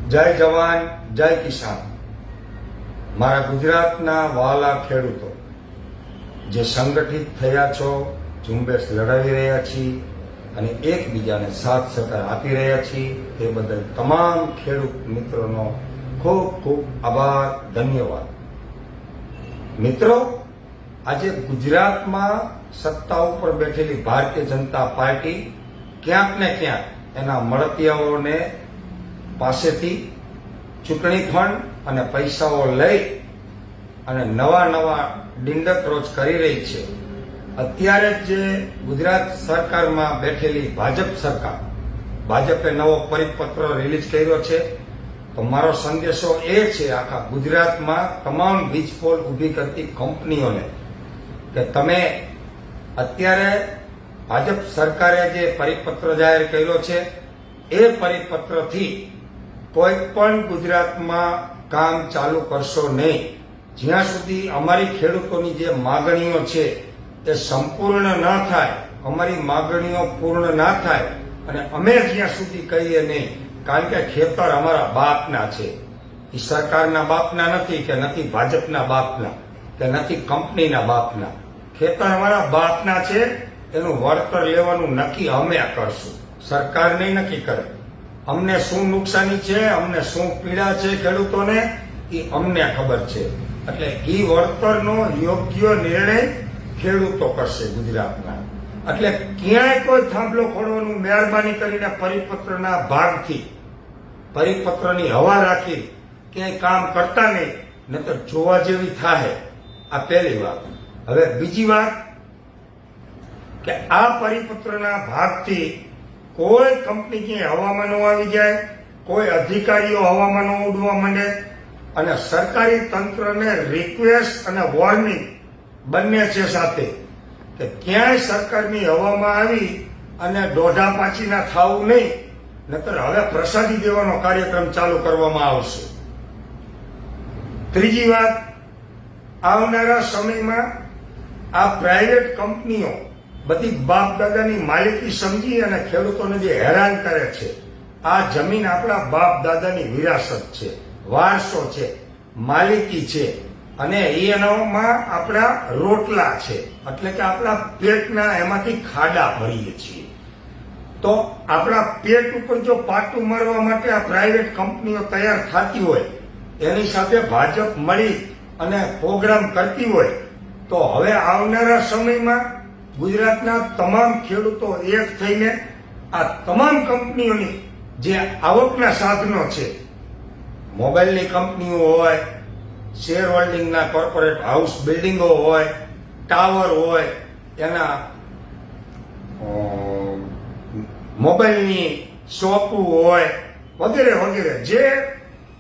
જય જવાન જય કિસાન। મારા ગુજરાતના વહાલા ખેડૂતો જે સંગઠિત થયા છો, ઝુંબેશ લડાવી રહ્યા છીએ અને એકબીજાને સાથ સહકાર આપી રહ્યા છીએ, તે બદલ તમામ ખેડૂત મિત્રોનો ખૂબ ખૂબ આભાર, ધન્યવાદ। મિત્રો, આજે ગુજરાતમાં સત્તા ઉપર બેઠેલી ભારતીય જનતા પાર્ટી ક્યાંક ને ક્યાંક એના મળતિયાઓને પાસેથી ચૂંટણી ફંડ અને પૈસાઓ લઈ અને નવા ડિંડક કરી રહી છે। અત્યારે જે ગુજરાત સરકારમાં બેઠેલી ભાજપ સરકાર, ભાજપે નવો પરિપત્ર રિલીઝ કર્યો છે। તો મારો સંદેશો એ છે આખા ગુજરાતમાં તમામ વીજ પોલ ઊભી કરતી કંપનીઓને કે તમે અત્યારે ભાજપ સરકારે જે પરિપત્ર જાહેર કર્યો છે એ પરિપત્રથી કોઈ પણ ગુજરાતમાં કામ ચાલુ કરશો નહીં જ્યાં સુધી અમારી ખેડૂતોની જે માગણીઓ છે એ સંપૂર્ણ ન થાય, અમારી માગણીઓ પૂર્ણ ના થાય અને અમે જ્યાં સુધી કહીએ નહીં, કારણ કે ખેતર અમારા બાપના છે, એ સરકારના બાપના નથી કે નથી ભાજપના બાપના કે નથી કંપનીના બાપના। ખેતર અમારા બાપના છે, એનું વળતર લેવાનું નક્કી અમે કરશું, સરકાર નહીં નક્કી કરે। અમને શું નુકસાની છે, અમને શું પીડા છે ખેડૂતોને, એ અમને ખબર છે, એટલે એ વળતરનો યોગ્ય નિર્ણય ખેડૂતો કરશે ગુજરાતના। એટલે ક્યાંય કોઈ થાંભલો ખોલવાનું મહેરબાની કરીને પરિપત્રના ભાગથી, પરિપત્રની હવા રાખી ક્યાંય કામ કરતા નહીં, નહીતર જોવા જેવી થાય। આ પહેલી વાત। હવે બીજી વાત કે આ પરિપત્રના ભાગથી કોઈ કંપની ક્યાંય હવામાં ન આવી જાય, કોઈ અધિકારીઓ હવામાં ન ઉડવા માંડે અને સરકારી તંત્રને રિક્વેસ્ટ અને વોર્નિંગ બંને છે સાથે કે ક્યાંય સરકારની હવામાં આવી અને દોઢા પાછીના થવું નહીં, નહીતર હવે પ્રસાદી દેવાનો કાર્યક્રમ ચાલુ કરવામાં આવશે। ત્રીજી વાત, આવનારા સમયમાં આ પ્રાઇવેટ કંપનીઓ બધી બાપ દાદાની માલિકી સમજી અને ખેડૂતોને જે હેરાન કરે છે, આ જમીન આપણા બાપ દાદાની વિરાસત છે, વારસો છે, માલિકી છે અને એનામાં આપણા રોટલા છે, એટલે કે આપણા પેટના એમાંથી ખાડા ભરીએ છીએ। તો આપણા પેટ ઉપર જો પાટું મારવા માટે આ પ્રાઇવેટ કંપનીઓ તૈયાર થતી હોય, એની સાથે ભાજપ મળી અને પ્રોગ્રામ કરતી હોય, તો હવે આવનારા સમયમાં ગુજરાતના તમામ ખેડૂતો એક થઈને આ તમામ કંપનીઓની જે આવકના સાધનો છે, મોબાઈલની કંપનીઓ હોય, શેર હોલ્ડિંગના કોર્પોરેટ હાઉસ બિલ્ડિંગો હોય, ટાવર હોય, એના મોબાઈલની શોપો હોય, વગેરે વગેરે જે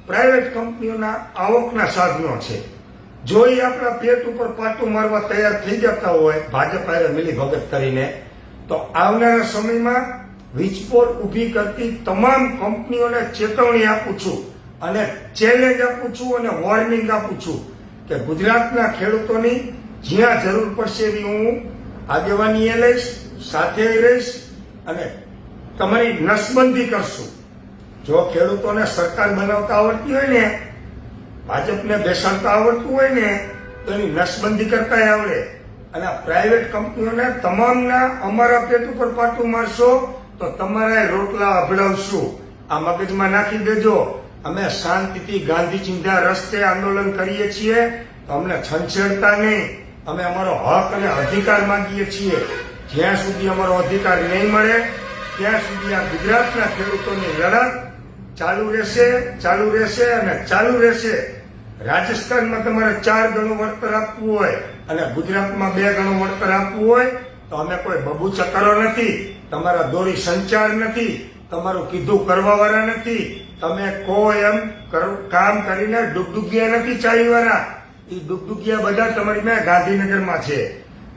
પ્રાઇવેટ કંપનીઓના આવકના સાધનો છે, જો એ આપણા પેટ ઉપર પાટું મારવા તૈયાર થઈ જતા હોય ભાજપ હારે મિલી ભગત કરીને, તો આવનારા સમયમાં વીજપોલ ઊભી કરતી તમામ કંપનીઓને ચેતવણી આપું છું અને ચેલેન્જ આપું છું અને વોર્નિંગ આપું છું કે ગુજરાતના ખેડૂતોની જ્યાં જરૂર પડશે એવી હું આગેવાની લઈશ, સાથે રહીશ અને તમારી નસબંધી કરશું। જો ખેડૂતોને સરકાર બનાવતા આવડતી હોય ને, ભાજપને બેસાડતા આવડતું હોય ને, તો એની નસબંધી કરતા આવડે અને પ્રાઇવેટ કંપનીઓને તમામના અમારા પેટ ઉપર પાટું મારશો તો તમારા રોટલા અભડાવશું। આ મગજમાં નાખી દેજો। અમે શાંતિથી ગાંધીજીના રસ્તે આંદોલન કરીએ છીએ, તો અમને છંછેડતા નહીં। અમે અમારો હક અને અધિકાર માંગીએ છીએ। જ્યાં સુધી અમારો અધિકાર નહીં મળે ત્યાં સુધી આ ગુજરાતના ખેડૂતોની લડત ચાલુ રહેશે અને ચાલુ રહેશે। રાજસ્થાનમાં તમારે 4 ગણું વળતર આપવું હોય અને ગુજરાતમાં 2 ગણું વળતર આપવું હોય તો અમે કોઈ બબુ ચકરો નથી, તમારા દોરી સંચાર નથી, તમારું કીધું કરવા વાળા નથી, તમે કોઈ એમ કામ કરીને ડુગડુગિયા નથી ચાવીવાળા। એ ડુગડુગિયા બધા તમારી મેં ગાંધીનગરમાં છે।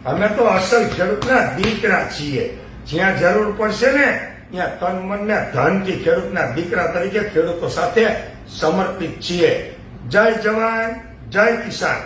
અમે તો અસલ ખેડૂતના દીકરા છીએ। જ્યાં જરૂર પડશે ને ત્યાં તન મન ને ધનથી ખેડૂતના દીકરા તરીકે ખેડૂતો સાથે સમર્પિત છીએ। જય જવાન જય કિસાન।